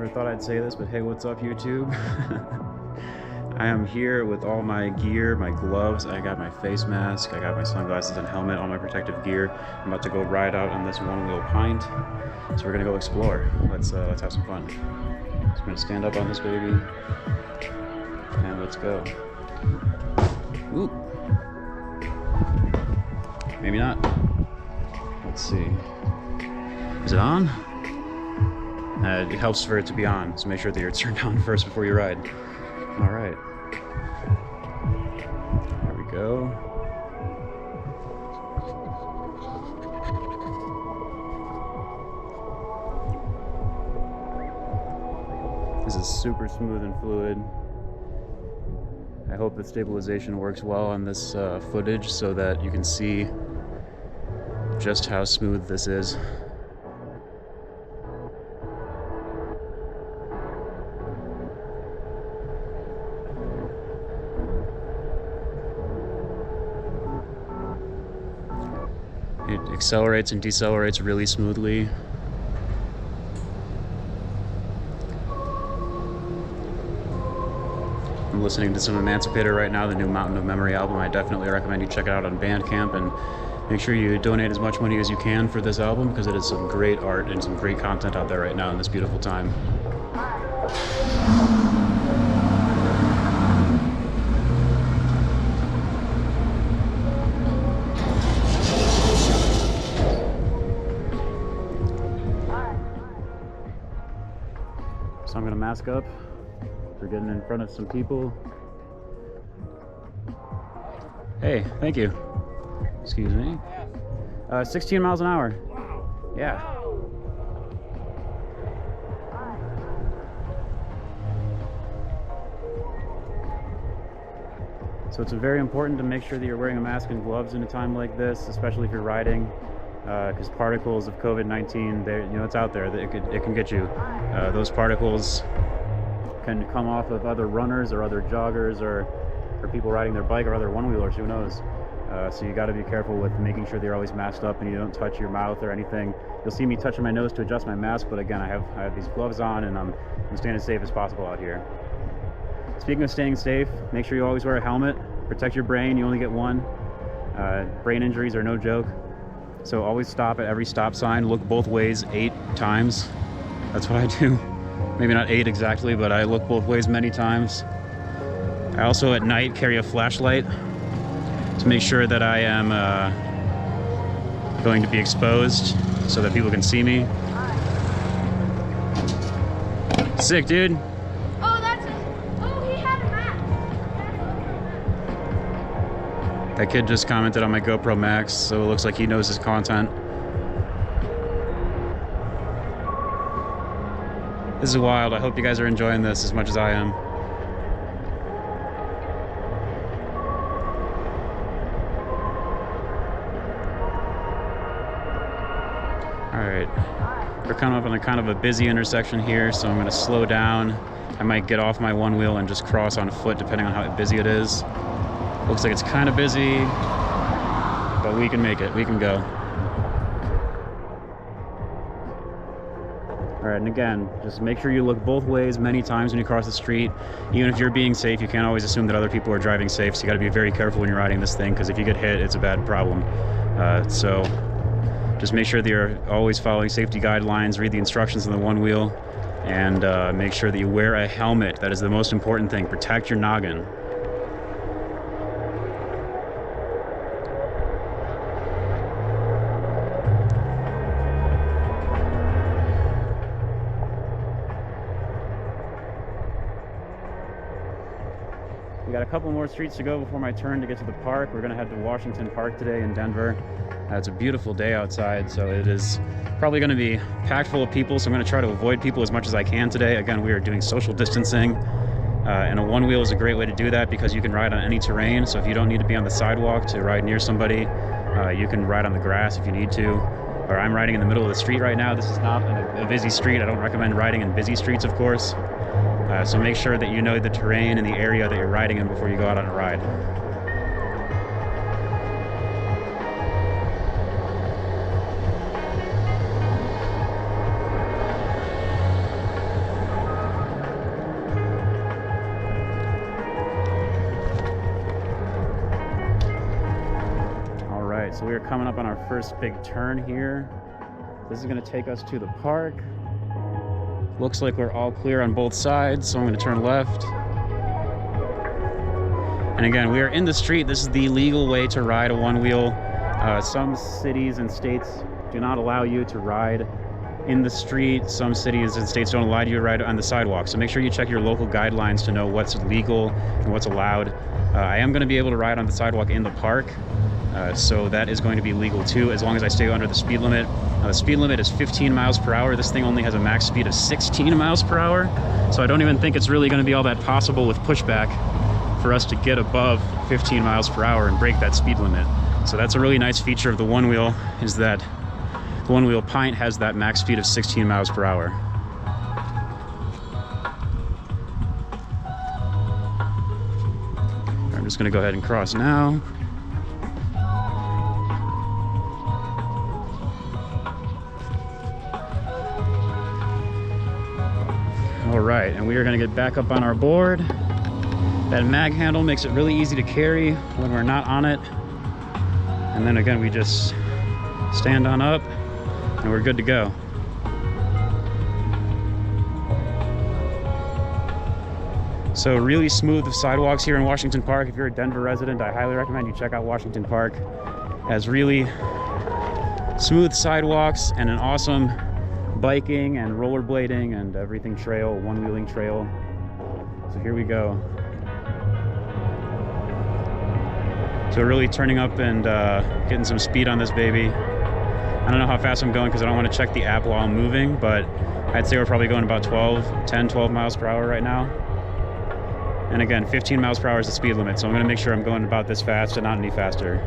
Never thought I'd say this, but hey, what's up, YouTube? I am here with all my gear, my gloves. I got my face mask, I got my sunglasses and helmet, all my protective gear. I'm about to go ride out on this OneWheel Pint. So we're gonna go explore. Let's have some fun. So I'm gonna stand up on this baby, and let's go. Ooh. Maybe not. Let's see. Is it on? It helps for it to be on, so make sure that you're turned on first before you ride. All right. There we go. This is super smooth and fluid. I hope the stabilization works well on this footage so that you can see just how smooth this is. It accelerates and decelerates really smoothly. I'm listening to some Emancipator right now, the new Mountain of Memory album. I definitely recommend you check it out on Bandcamp, and make sure you donate as much money as you can for this album, because it is some great art and some great content out there right now in this beautiful time. So I'm gonna mask up. We're getting in front of some people. Hey, thank you. Excuse me. 16 miles an hour. Wow. Yeah. So it's very important to make sure that you're wearing a mask and gloves in a time like this, especially if you're riding, because particles of COVID-19, it's out there. It can get you. Those particles can come off of other runners or other joggers or people riding their bike or other one-wheelers, who knows. So you got to be careful with making sure that you're always masked up and you don't touch your mouth or anything. You'll see me touching my nose to adjust my mask, but again, I have these gloves on, and I'm staying as safe as possible out here. Speaking of staying safe, make sure you always wear a helmet. Protect your brain, you only get one. Brain injuries are no joke. So always stop at every stop sign, look both ways 8 times. That's what I do. Maybe not 8 exactly, but I look both ways many times. I also at night carry a flashlight to make sure that I am going to be exposed so that people can see me. Sick, dude. Oh, he had a mask. That kid just commented on my GoPro Max, so it looks like he knows his content. This is wild. I hope you guys are enjoying this as much as I am. Alright, we're coming up on kind of a busy intersection here, so I'm going to slow down. I might get off my one wheel and just cross on foot depending on how busy it is. Looks like it's kind of busy, but we can make it. We can go. Alright, and again, just make sure you look both ways many times when you cross the street. Even if you're being safe, you can't always assume that other people are driving safe, so you got to be very careful when you're riding this thing, because if you get hit, it's a bad problem. So just make sure that you're always following safety guidelines, read the instructions on the one wheel, and make sure that you wear a helmet. That is the most important thing. Protect your noggin. We got a couple more streets to go before my turn to get to the park. We're gonna head to Washington Park today in Denver. It's a beautiful day outside, so it is probably gonna be packed full of people, so I'm gonna try to avoid people as much as I can today. Again, we are doing social distancing, and a one wheel is a great way to do that because you can ride on any terrain. So if you don't need to be on the sidewalk to ride near somebody, you can ride on the grass if you need to. Or I'm riding in the middle of the street right now. This is not a busy street. I don't recommend riding in busy streets, of course. So make sure that you know the terrain and the area that you're riding in before you go out on a ride. So we are coming up on our first big turn here. This is going to take us to the park. Looks like we're all clear on both sides, so I'm going to turn left. And again, we are in the street. This is the legal way to ride a one-wheel. Some cities and states do not allow you to ride in the street. Some cities and states don't allow you to ride on the sidewalk. So make sure you check your local guidelines to know what's legal and what's allowed. I am going to be able to ride on the sidewalk in the park. So that is going to be legal too, as long as I stay under the speed limit. The speed limit is 15 miles per hour. This thing only has a max speed of 16 miles per hour. So I don't even think it's really going to be all that possible with pushback for us to get above 15 miles per hour and break that speed limit. So that's a really nice feature of the OneWheel, is that the OneWheel Pint has that max speed of 16 miles per hour. I'm just going to go ahead and cross now. All right, and we are going to get back up on our board. That mag handle makes it really easy to carry when we're not on it. And then again, we just stand on up and we're good to go. So really smooth sidewalks here in Washington Park. If you're a Denver resident, I highly recommend you check out Washington Park. It has really smooth sidewalks and an awesome biking and rollerblading and everything trail, one-wheeling trail. So here we go. So we're really turning up and getting some speed on this baby. I don't know how fast I'm going because I don't want to check the app while I'm moving, but I'd say we're probably going about 10, 12 miles per hour right now. And again, 15 miles per hour is the speed limit, so I'm going to make sure I'm going about this fast and not any faster.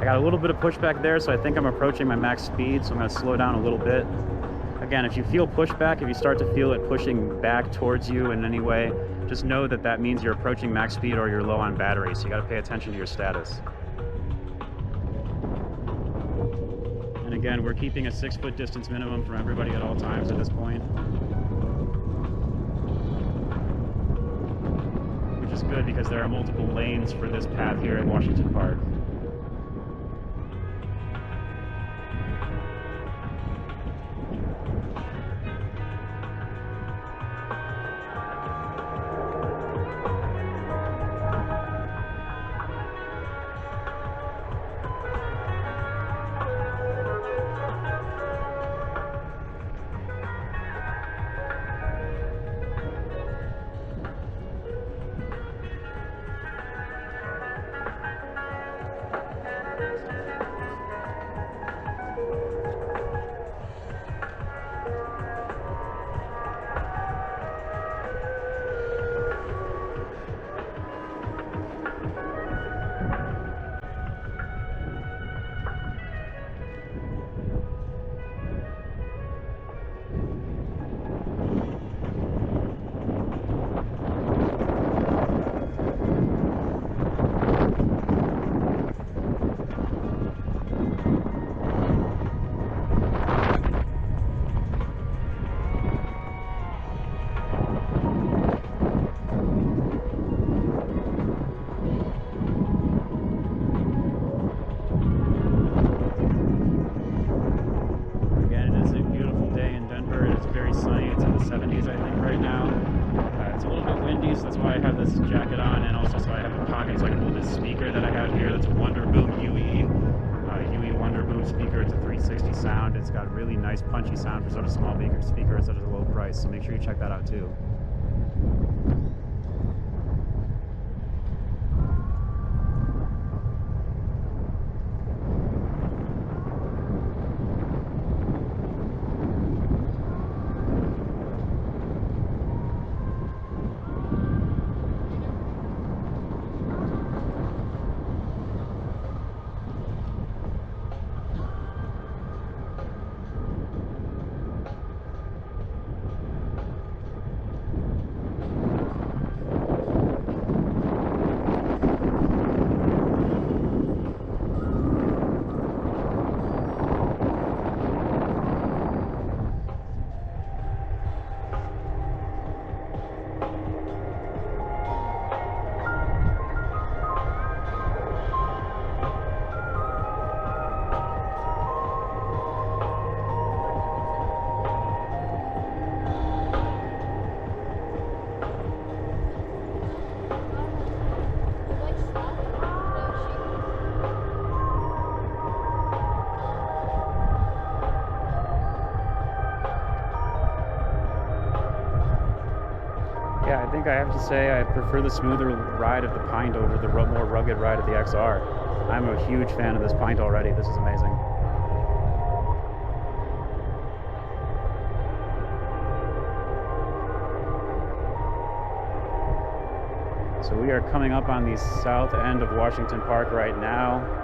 I got a little bit of pushback there, so I think I'm approaching my max speed, so I'm going to slow down a little bit. Again, if you feel pushback, if you start to feel it pushing back towards you in any way, just know that that means you're approaching max speed or you're low on battery, so you got to pay attention to your status. And again, we're keeping a 6-foot distance minimum from everybody at all times at this point, which is good because there are multiple lanes for this path here at Washington Park. jacket on, and also so I have a pocket so I can hold this speaker that I have here. That's a Wonderboom UE. UE Wonderboom speaker. It's a 360 sound. It's got really nice punchy sound for such a small speaker at such a low price, so make sure you check that out too. Yeah, I think I have to say I prefer the smoother ride of the Pint over the more rugged ride of the XR. I'm a huge fan of this Pint already. This is amazing. So we are coming up on the south end of Washington Park right now.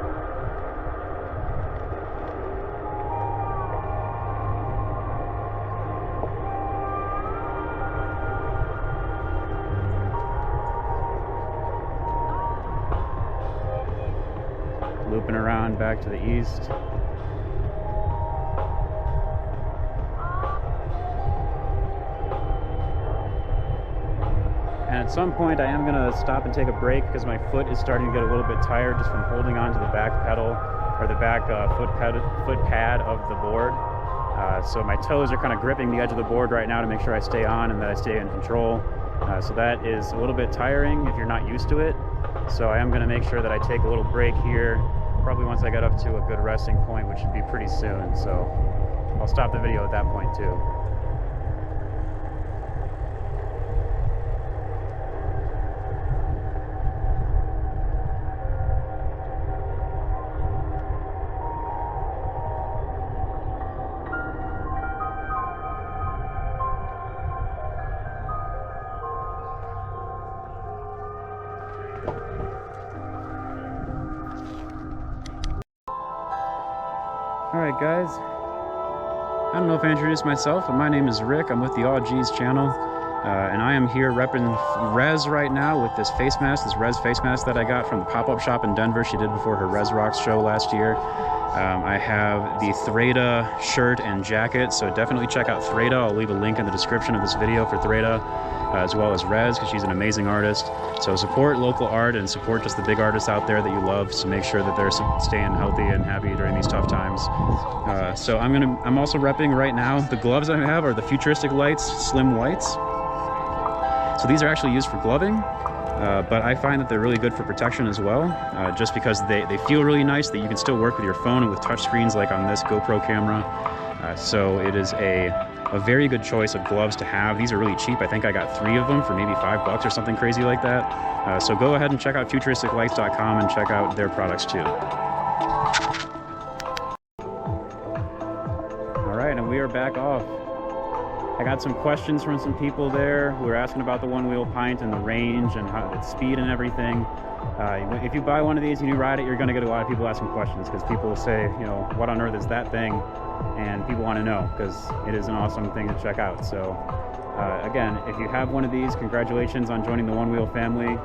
Looping around back to the east. And at some point I am going to stop and take a break because my foot is starting to get a little bit tired just from holding on to the back pedal or the back foot pad of the board. So my toes are kind of gripping the edge of the board right now to make sure I stay on and that I stay in control. So that is a little bit tiring if you're not used to it. So I am going to make sure that I take a little break here, probably once I get up to a good resting point, which should be pretty soon. So I'll stop the video at that point too. Alright guys, I don't know if I introduced myself, but my name is Rick. I'm with the All G's channel, and I am here repping Rez right now with this face mask, this Rez face mask that I got from the pop-up shop in Denver she did before her Rez Rocks show last year. I have the Threyda shirt and jacket, so definitely check out Threyda. I'll leave a link in the description of this video for Threyda, as well as Rez, because she's an amazing artist. So support local art and support just the big artists out there that you love, to make sure that they're staying healthy and happy during these tough times. So I'm also repping right now. The gloves I have are the Futuristic Lights Slim Whites. So these are actually used for gloving, but I find that they're really good for protection as well, just because they feel really nice, that you can still work with your phone and with touch screens like on this GoPro camera. So it is a very good choice of gloves to have. These are really cheap. I think I got 3 of them for maybe $5 or something crazy like that. So go ahead and check out futuristiclights.com and check out their products too. All right, and we are back off. I got some questions from some people there who were asking about the OneWheel Pint and the range and how its speed and everything. If you buy one of these and you ride it, you're going to get a lot of people asking questions, because people will say, you know, what on earth is that thing? And people want to know, because it is an awesome thing to check out. So again, if you have one of these, congratulations on joining the OneWheel family,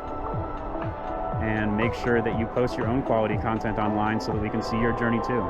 and make sure that you post your own quality content online so that we can see your journey too.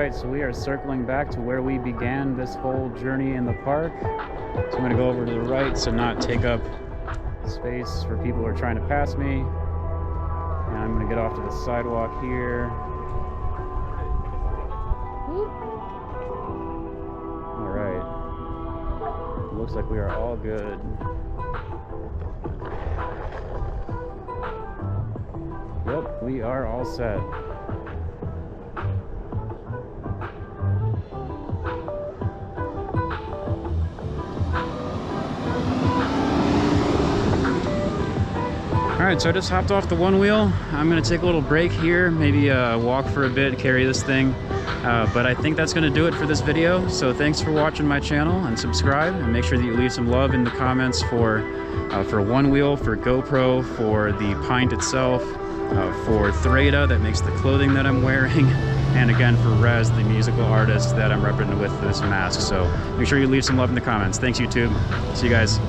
right, so we are circling back to where we began this whole journey in the park. So I'm gonna go over to the right to not take up space for people who are trying to pass me. And I'm gonna get off to the sidewalk here. All right, looks like we are all good. Yep, we are all set. Alright, so I just hopped off the OneWheel. I'm going to take a little break here, maybe walk for a bit, carry this thing. But I think that's going to do it for this video. So thanks for watching my channel, and subscribe, and make sure that you leave some love in the comments for OneWheel, for GoPro, for the Pint itself, for Threyda that makes the clothing that I'm wearing, and again for Rez, the musical artist that I'm representing with this mask. So make sure you leave some love in the comments. Thanks, YouTube. See you guys.